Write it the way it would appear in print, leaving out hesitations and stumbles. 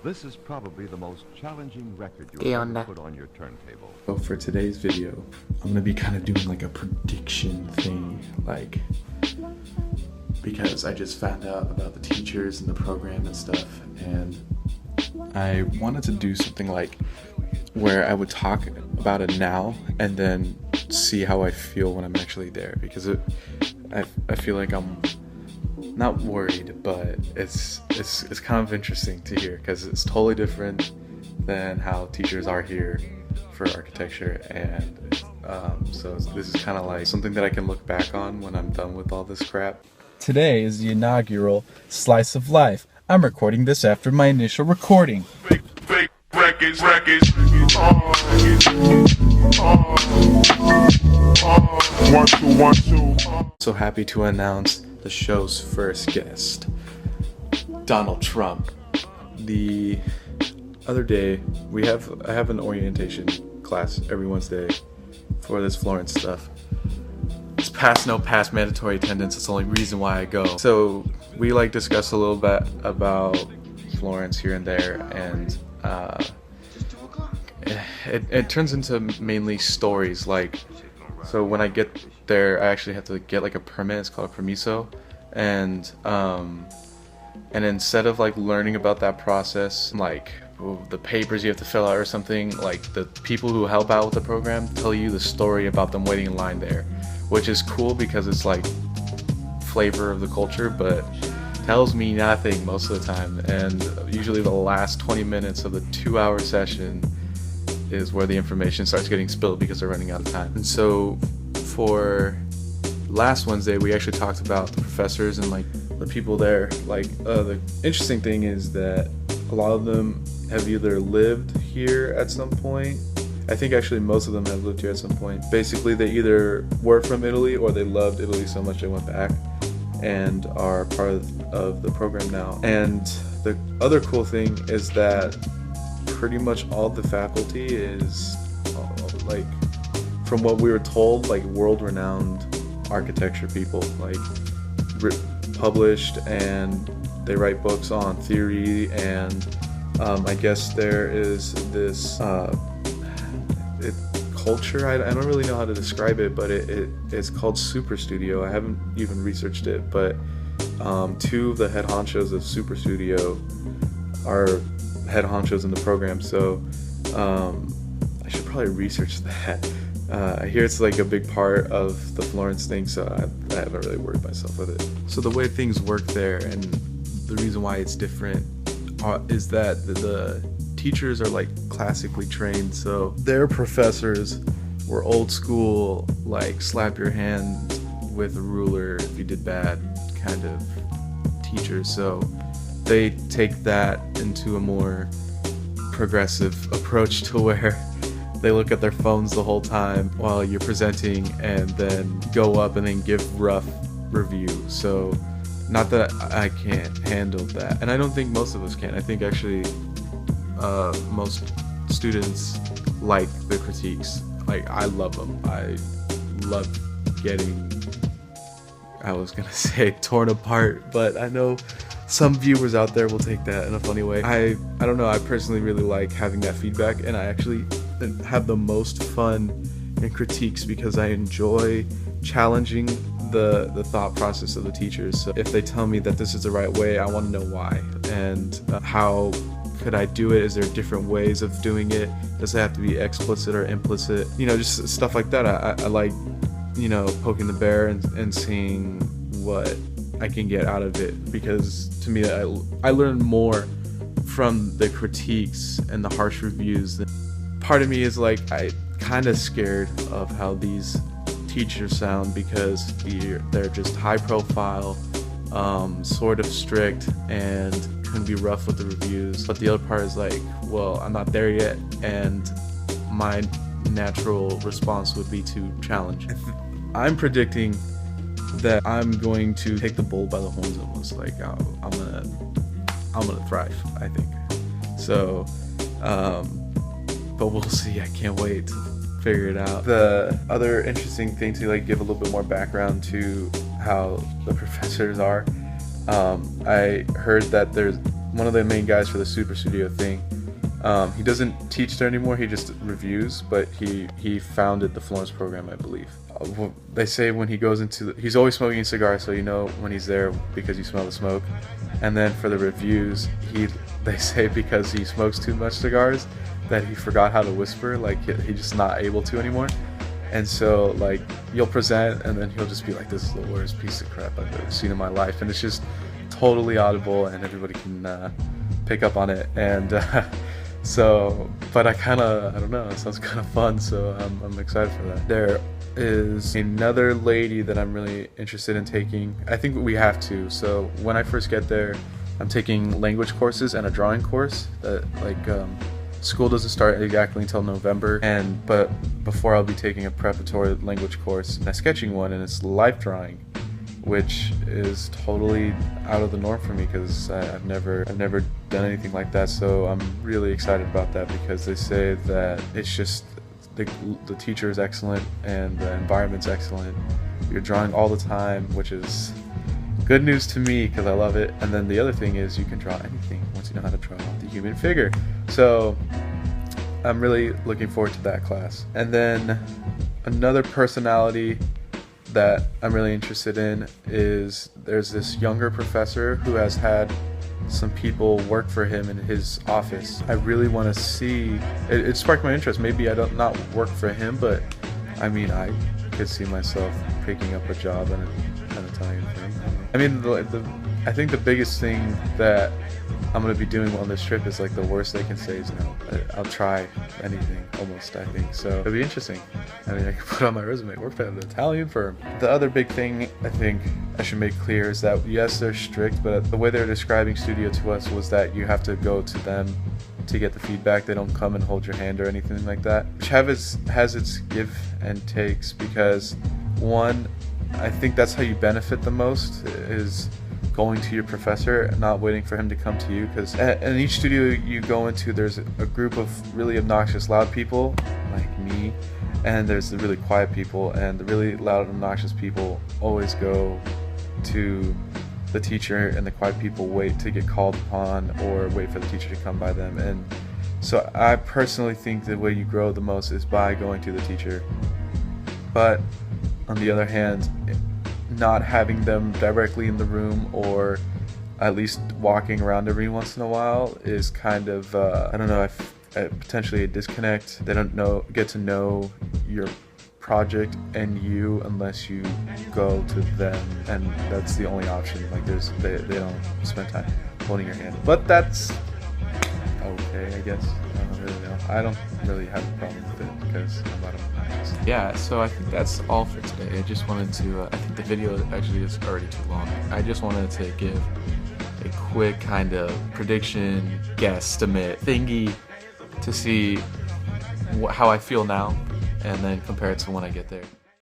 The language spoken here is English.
This is probably the most challenging record ¿Qué you'll onda? ever put on your turntable. So for today's video, I'm gonna be kind of doing like a prediction thing, like, because I just found out about the teachers and the program and stuff, and I wanted to do something like where I would talk about it now and then see how I feel when I'm actually there, because I feel like I'm not worried, but it's kind of interesting to hear because it's totally different than how teachers are here for architecture, and so this is kind of like something that I can look back on when I'm done with all this crap. Today is the inaugural Slice of Life. I'm recording this after my initial recording. So happy to announce the show's first guest, Donald Trump. The other day, I have an orientation class every Wednesday for this Florence stuff. It's no past mandatory attendance. It's the only reason why I go. So we like discuss a little bit about Florence here and there, and it turns into mainly stories. Like, so when I get there, I actually have to get like a permit. It's called a permiso, and instead of like learning about that process, like the papers you have to fill out or something, like the people who help out with the program tell you the story about them waiting in line there, which is cool because it's like flavor of the culture, but tells me nothing most of the time. And usually the last 20 minutes of the 2-hour session is where the information starts getting spilled because they're running out of time. And so for last Wednesday, we actually talked about the professors and like the people there. Like the interesting thing is that a lot of them have either lived here at some point. I think actually most of them have lived here at some point. Basically, they either were from Italy or they loved Italy so much they went back and are part of the program now. And the other cool thing is that pretty much all the faculty is like, from what we were told, like world-renowned architecture people, like published, and they write books on theory. And I guess there is this culture, I don't really know how to describe it, but it's called Super Studio. I haven't even researched it, but two of the head honchos of Super Studio are head honchos in the program, so I should probably research that. I hear it's like a big part of the Florence thing, so I haven't really worried myself with it. So the way things work there, and the reason why it's different, is that the teachers are like classically trained, so their professors were old school, like slap your hand with a ruler if you did bad kind of teachers. So they take that into a more progressive approach to where they look at their phones the whole time while you're presenting and then go up and then give rough review. So not that I can't handle that, and I don't think most of us can. I think actually most students like the critiques. Like, I love them. I love getting, I was gonna say torn apart, but I know some viewers out there will take that in a funny way. I don't know, I personally really like having that feedback, and I actually have the most fun in critiques because I enjoy challenging the thought process of the teachers. So if they tell me that this is the right way, I want to know why, and how could I do it? Is there different ways of doing it? Does it have to be explicit or implicit? You know, just stuff like that. I like, you know, poking the bear and seeing what I can get out of it, because to me I learn more from the critiques and the harsh reviews. Part of me is like, I kind of scared of how these teachers sound, because they're just high profile, sort of strict, and can be rough with the reviews. But the other part is like, well, I'm not there yet, and my natural response would be to challenge. I'm predicting that I'm going to take the bull by the horns almost. Like, I'm gonna thrive, I think. So but we'll see. I can't wait to figure it out. The other interesting thing, to like give a little bit more background to how the professors are, I heard that one of the main guys for the Super Studio thing. He doesn't teach there anymore, he just reviews, but he founded the Florence program, I believe. They say when he goes into he's always smoking a cigar, so you know when he's there because you smell the smoke. And then for the reviews, they say because he smokes too much cigars that he forgot how to whisper, like he's just not able to anymore. And so like you'll present and then he'll just be like, this is the worst piece of crap I've ever seen in my life, and it's just totally audible and everybody can pick up on it. And so, but I don't know, it sounds kind of fun, so I'm excited for that. There is another lady that I'm really interested in taking. I think we have to. So when I first get there, I'm taking language courses and a drawing course. That school doesn't start exactly until November, but before I'll be taking a preparatory language course and a sketching one, and it's life drawing, which is totally out of the norm for me because I've never done anything like that. So I'm really excited about that because they say that it's just the teacher is excellent and the environment's excellent. You're drawing all the time, which is good news to me because I love it. And then the other thing is you can draw anything once you know how to draw the human figure. So I'm really looking forward to that class. And then another personality that I'm really interested in is there's this younger professor who has had some people work for him in his office. I really want to see, it sparked my interest. Maybe I don't not work for him, but I mean, I could see myself picking up a job in an Italian firm. I mean, I think the biggest thing that I'm going to be doing on this trip is like the worst they can say is no. I'll try anything, almost, I think. So it'll be interesting. I mean, I can put on my resume, worked at an Italian firm. The other big thing I think I should make clear is that yes, they're strict, but the way they're describing studio to us was that you have to go to them to get the feedback. They don't come and hold your hand or anything like that, which has its give and takes, because one, I think that's how you benefit the most, is going to your professor and not waiting for him to come to you, because in each studio you go into, there's a group of really obnoxious loud people like me, and there's the really quiet people, and the really loud obnoxious people always go to the teacher, and the quiet people wait to get called upon or wait for the teacher to come by them. And so I personally think the way you grow the most is by going to the teacher. But on the other hand, not having them directly in the room, or at least walking around every once in a while, is kind of I don't know, potentially a disconnect. They don't get to know your project and you unless you go to them, and that's the only option. Like they don't spend time holding your hand, but that's okay, I guess. I don't really know. I don't really have a problem with it because I'm not obnoxious. Yeah, so I think that's all for today. I just wanted to, I think the video actually is already too long. I just wanted to give a quick kind of prediction, guesstimate thingy to see how I feel now, and then compare it to when I get there.